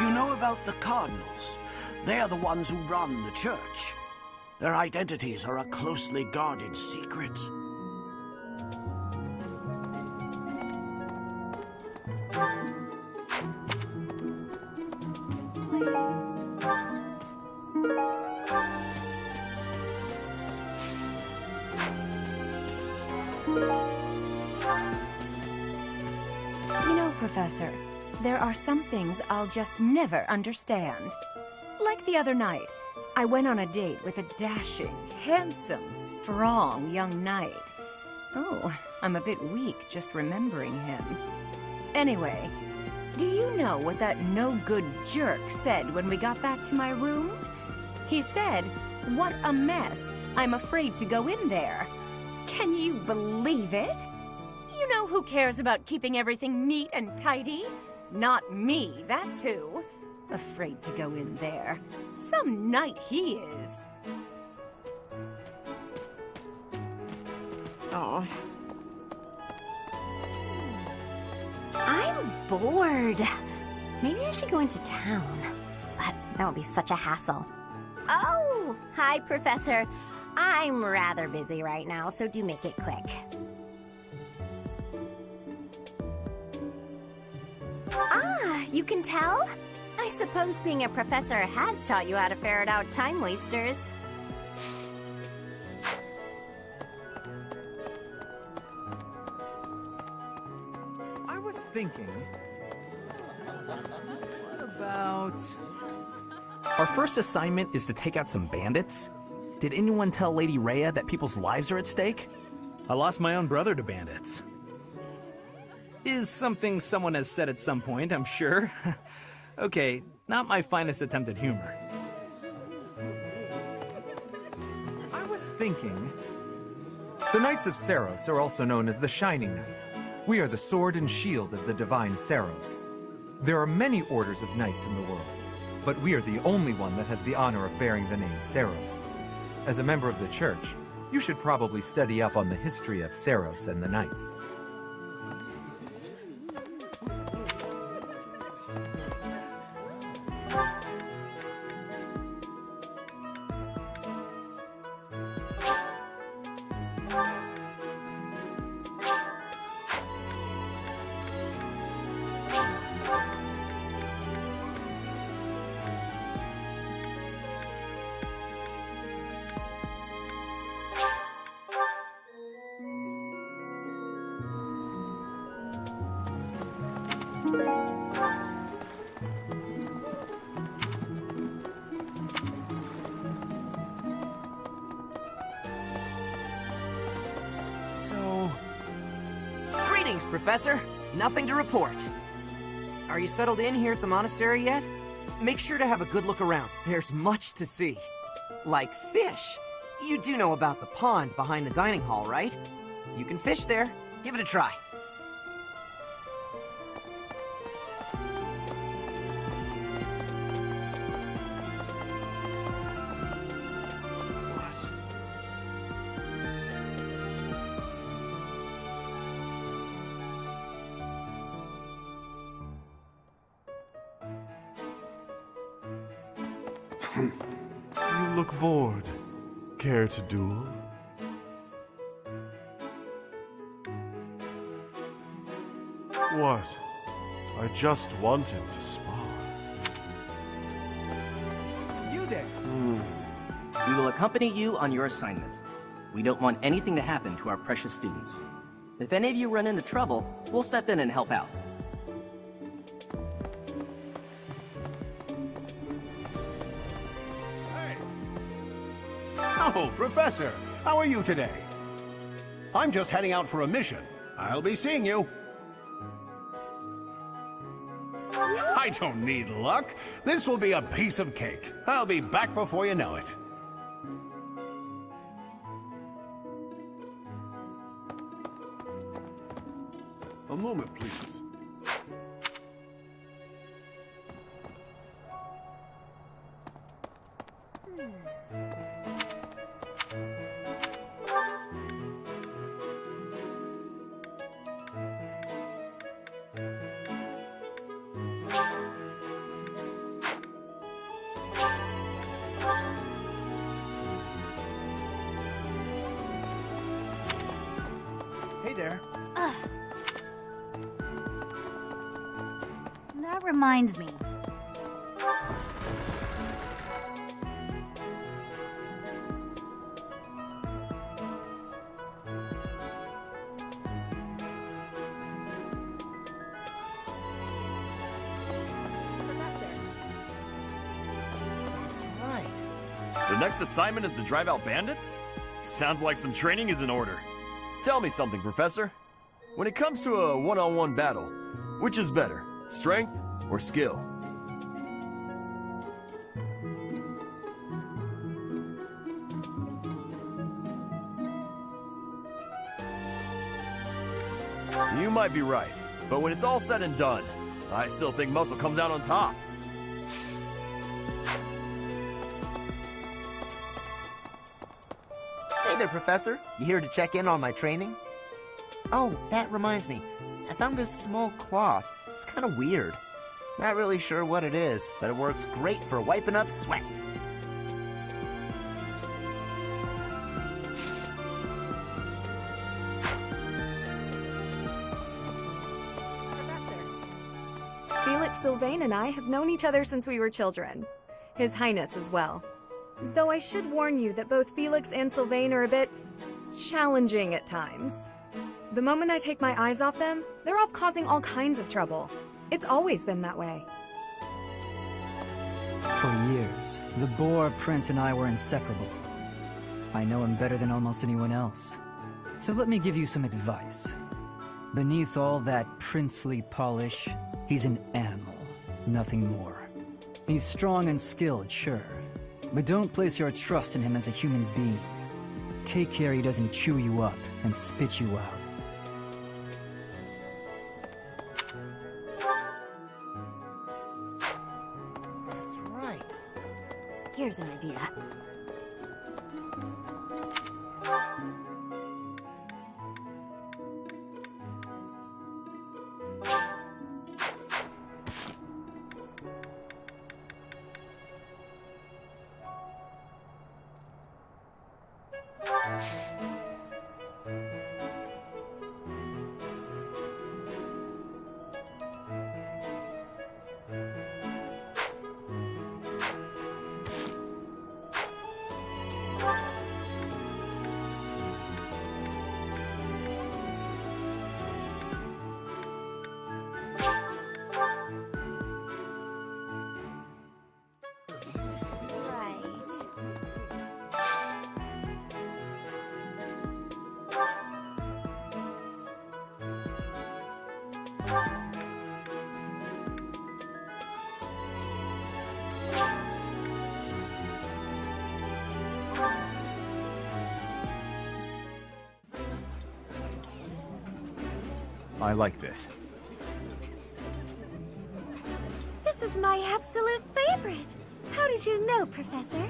Do you know about the Cardinals? They are the ones who run the church. Their identities are a closely guarded secret. You know, Professor, there are some things I'll just never understand. Like the other night, I went on a date with a dashing, handsome, strong young knight. Oh, I'm a bit weak just remembering him. Anyway, do you know what that no-good jerk said when we got back to my room? He said, "What a mess. I'm afraid to go in there." Can you believe it? You know who cares about keeping everything neat and tidy? Not me, that's who. Afraid to go in there. Some knight he is. Oh. I'm bored. Maybe I should go into town. But that would be such a hassle. Oh, hi, Professor. I'm rather busy right now, so do make it quick. Ah, you can tell? I suppose being a professor has taught you how to ferret out time wasters. I was thinking... What about... Our first assignment is to take out some bandits. Did anyone tell Lady Rhea that people's lives are at stake? I lost my own brother to bandits. Is something someone has said at some point, I'm sure. Okay, not my finest attempt at humor. I was thinking... The Knights of Serifs are also known as the Shining Knights. We are the sword and shield of the divine Serifs. There are many orders of knights in the world, but we are the only one that has the honor of bearing the name Serifs. As a member of the church, you should probably study up on the history of Serifs and the knights. Greetings, Professor. Nothing to report. Are you settled in here at the monastery yet? Make sure to have a good look around. There's much to see. Like fish. You do know about the pond behind the dining hall, right? You can fish there. Give it a try. You look bored. Care to duel? What? I just wanted to spar. You there! We will accompany you on your assignment. We don't want anything to happen to our precious students. If any of you run into trouble, we'll step in and help out. Oh, Professor, how are you today? I'm just heading out for a mission. I'll be seeing you. I don't need luck. This will be a piece of cake. I'll be back before you know it. A moment, please. Hey there. That reminds me. That's right. The next assignment is to drive out bandits? Sounds like some training is in order. Tell me something, Professor. When it comes to a one-on-one battle, which is better, strength or skill? You might be right, but when it's all said and done, I still think muscle comes out on top. Hey there, Professor. You here to check in on my training? Oh, that reminds me. I found this small cloth. It's kind of weird. Not really sure what it is, but it works great for wiping up sweat. Felix Sylvain and I have known each other since we were children. His Highness as well. Though I should warn you that both Felix and Sylvain are a bit challenging at times. The moment I take my eyes off them, they're off causing all kinds of trouble. It's always been that way. For years, the Boar Prince and I were inseparable. I know him better than almost anyone else. So let me give you some advice. Beneath all that princely polish, he's an animal, nothing more. He's strong and skilled, sure. But don't place your trust in him as a human being. Take care he doesn't chew you up and spit you out. That's right. Here's an idea. I like this. This is my absolute favorite. How did you know, Professor?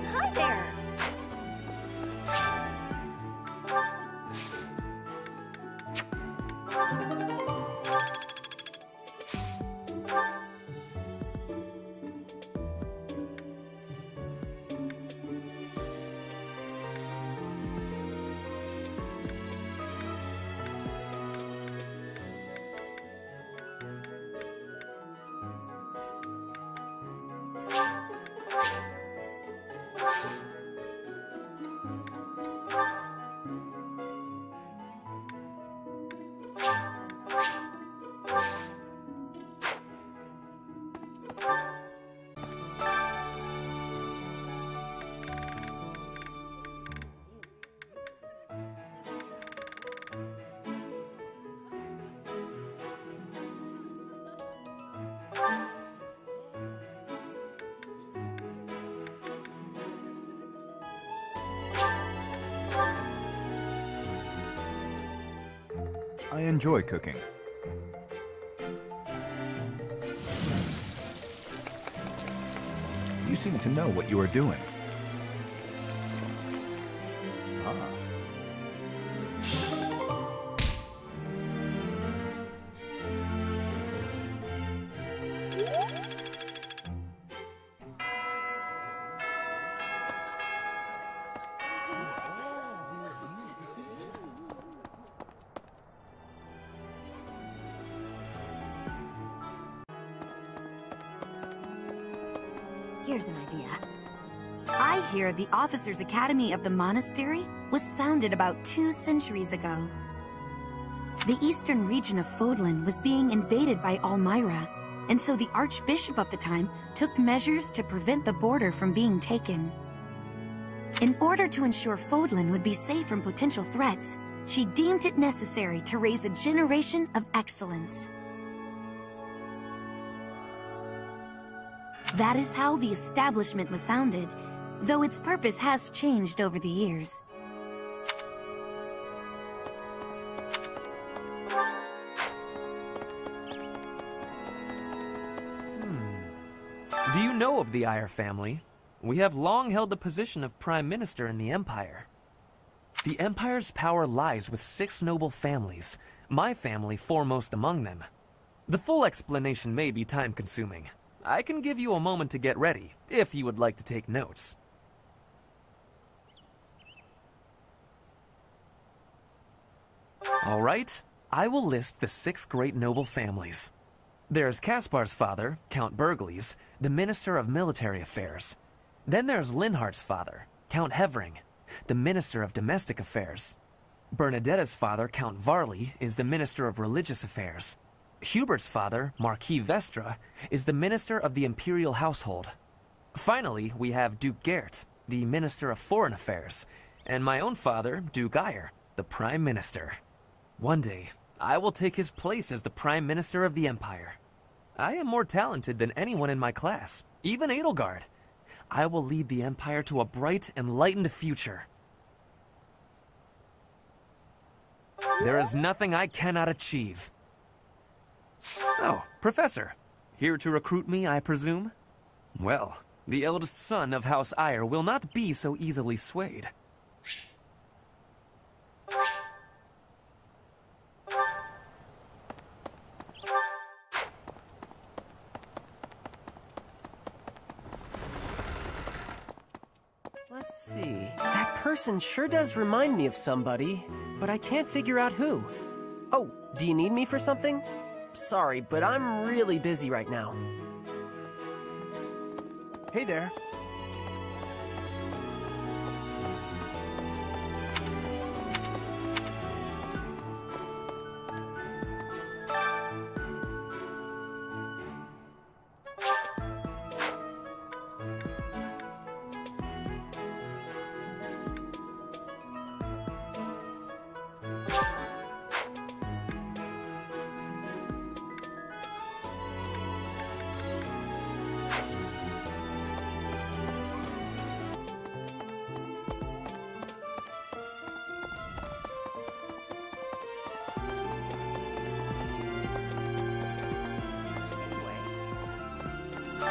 Hi there. I enjoy cooking. You seem to know what you are doing. Ah. Here's an idea. I hear the Officers' Academy of the Monastery was founded about 2 centuries ago. The eastern region of Fodlan was being invaded by Almyra, and so the Archbishop of the time took measures to prevent the border from being taken. In order to ensure Fodlan would be safe from potential threats, she deemed it necessary to raise a generation of excellence. That is how the establishment was founded, though its purpose has changed over the years. Do you know of the Eyre family? We have long held the position of Prime Minister in the Empire. The Empire's power lies with 6 noble families, my family foremost among them. The full explanation may be time-consuming. I can give you a moment to get ready, if you would like to take notes. All right, I will list the 6 great noble families. There's Caspar's father, Count Burgles, the Minister of Military Affairs. Then there's Linhardt's father, Count Hevering, the Minister of Domestic Affairs. Bernadetta's father, Count Varley, is the Minister of Religious Affairs. Hubert's father, Marquis Vestra, is the Minister of the Imperial Household. Finally, we have Duke Geert, the Minister of Foreign Affairs, and my own father, Duke Eyre, the Prime Minister. One day, I will take his place as the Prime Minister of the Empire. I am more talented than anyone in my class, even Edelgard. I will lead the Empire to a bright, enlightened future. There is nothing I cannot achieve. Oh, Professor. Here to recruit me, I presume? Well, the eldest son of House Eyre will not be so easily swayed. Let's see. That person sure does remind me of somebody, but I can't figure out who. Oh, do you need me for something? Sorry, but I'm really busy right now. Hey there.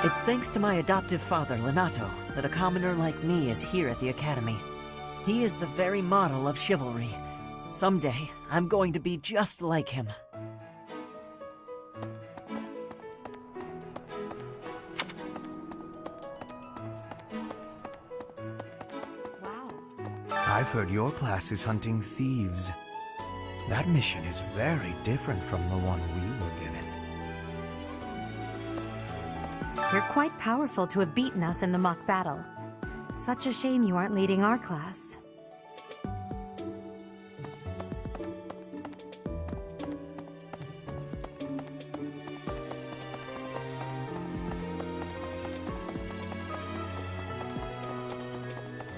It's thanks to my adoptive father, Lenato, that a commoner like me is here at the Academy. He is the very model of chivalry. Someday, I'm going to be just like him. I've heard your class is hunting thieves. That mission is very different from the one we were given. You're quite powerful to have beaten us in the mock battle. Such a shame you aren't leading our class.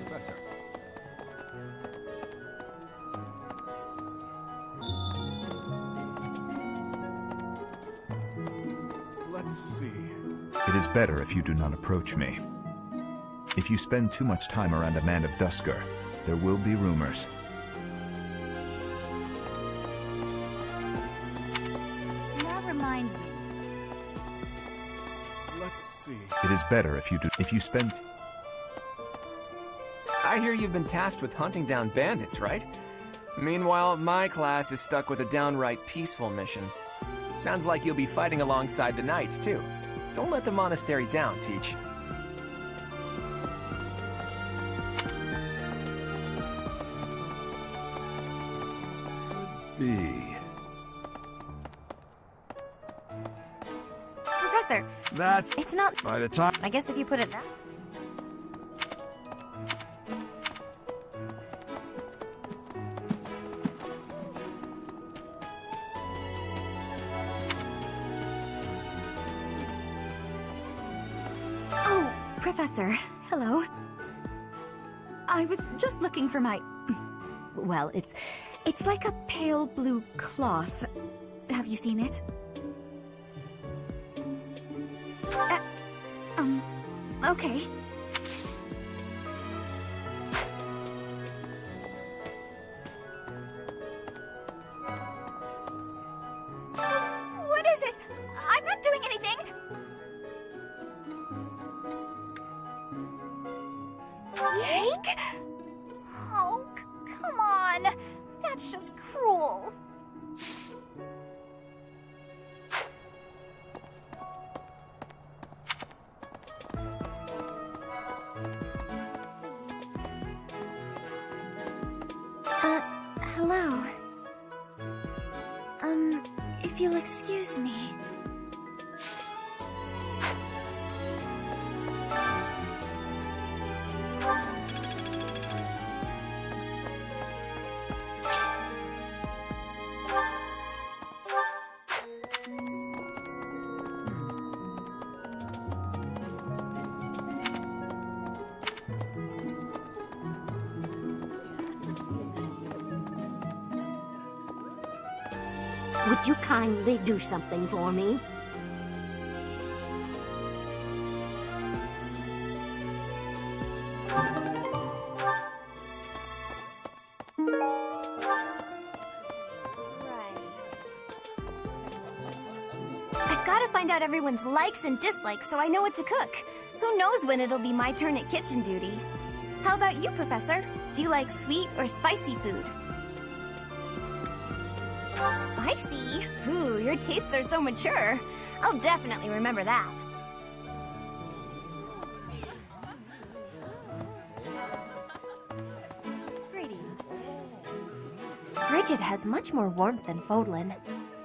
Professor. Let's see. It is better if you do not approach me. If you spend too much time around a man of Duscur, there will be rumors. It is better if you spend... I hear you've been tasked with hunting down bandits, right? Meanwhile, my class is stuck with a downright peaceful mission. Sounds like you'll be fighting alongside the knights, too. Don't let the monastery down, Teach. Professor! It's not... By the time... I guess if you put it that... Oh, Professor. Hello. I was just looking for my... Well, it's like a pale blue cloth. Have you seen it? Okay. What is it? I'm not doing anything! Cake? Oh, come on. That's just cruel. Hello. If you'll excuse me. Would you kindly do something for me? I've got to find out everyone's likes and dislikes so I know what to cook. Who knows when it'll be my turn at kitchen duty? How about you, Professor? Do you like sweet or spicy food? Spicy? Ooh, your tastes are so mature. I'll definitely remember that. Greetings. Bridget has much more warmth than Fodlan.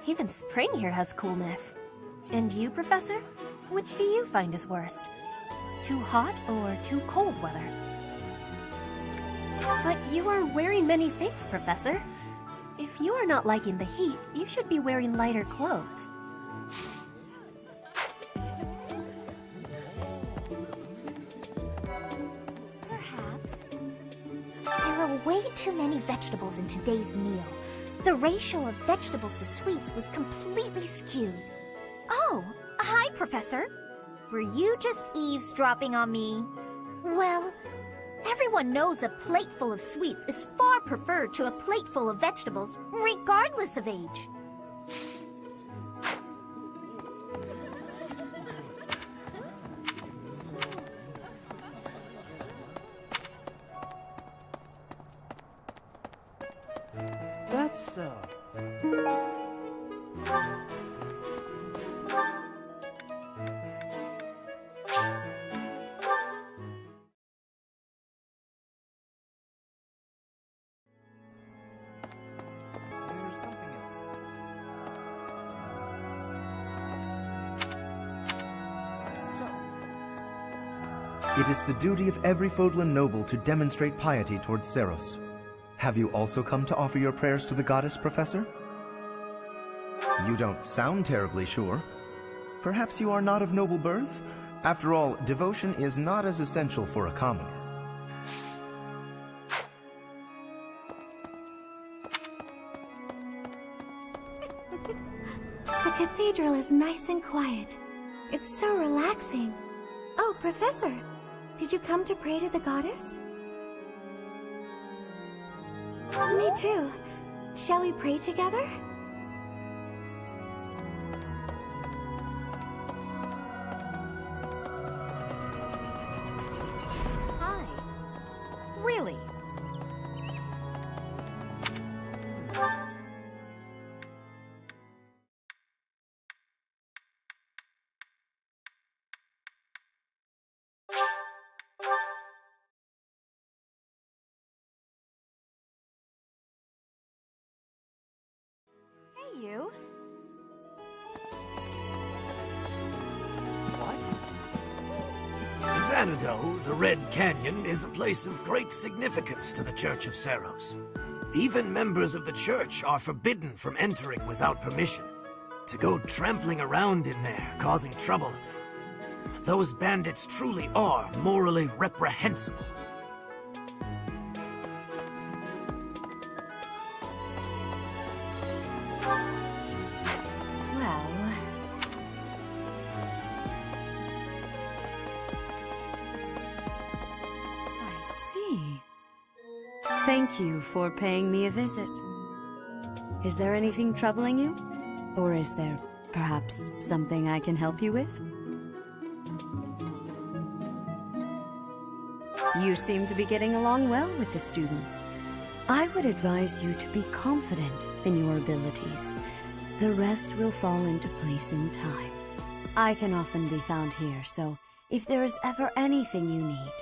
Even spring here has coolness. And you, Professor? Which do you find is worst? Too hot or too cold weather? But you are wearing many things, Professor. If you are not liking the heat, you should be wearing lighter clothes. Perhaps. There are way too many vegetables in today's meal. The ratio of vegetables to sweets was completely skewed. Oh, hi, Professor. Were you just eavesdropping on me? Well, everyone knows a plate full of sweets is far preferred to a plate full of vegetables, regardless of age. That's, There's something else. It is the duty of every Fodlan noble to demonstrate piety towards Serifs. Have you also come to offer your prayers to the goddess, Professor? You don't sound terribly sure. Perhaps you are not of noble birth? After all, devotion is not as essential for a commoner. The cathedral is nice and quiet. It's so relaxing. Oh, Professor, did you come to pray to the goddess? Me too. Shall we pray together? you. Xanadu, the Red Canyon, is a place of great significance to the Church of Serifs. Even members of the church are forbidden from entering without permission. To go trampling around in there, causing trouble, those bandits truly are morally reprehensible. Thank you for paying me a visit. Is there anything troubling you? Or is there perhaps something I can help you with? You seem to be getting along well with the students. I would advise you to be confident in your abilities. The rest will fall into place in time. I can often be found here, so if there is ever anything you need,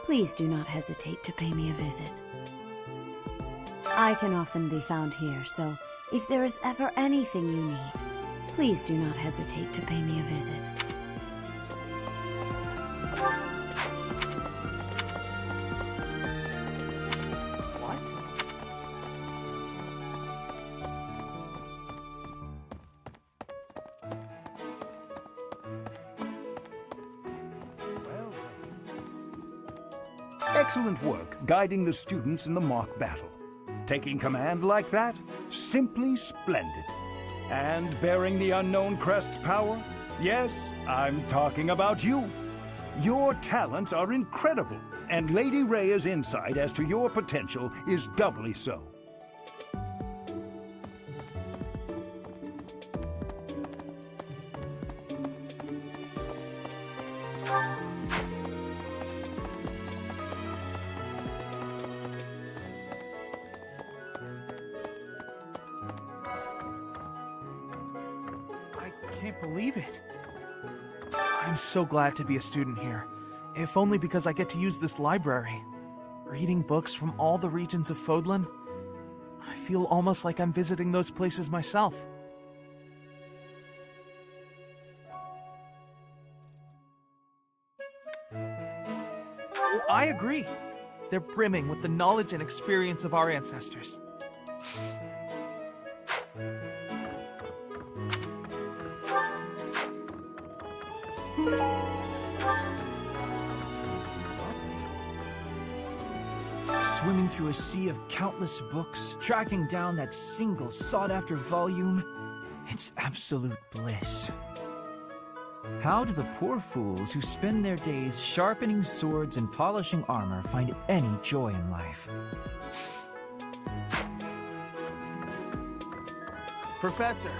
please do not hesitate to pay me a visit. I can often be found here, so if there is ever anything you need, please do not hesitate to pay me a visit. Excellent work guiding the students in the mock battle. Taking command like that? Simply splendid. And bearing the unknown crest's power? Yes, I'm talking about you. Your talents are incredible, and Lady Rhea's insight as to your potential is doubly so. I can't believe it. I'm so glad to be a student here, if only because I get to use this library. Reading books from all the regions of Fodlan, I feel almost like I'm visiting those places myself. Oh, I agree. They're brimming with the knowledge and experience of our ancestors. Swimming through a sea of countless books, tracking down that single sought-after volume, it's absolute bliss. How do the poor fools who spend their days sharpening swords and polishing armor find any joy in life? Professor,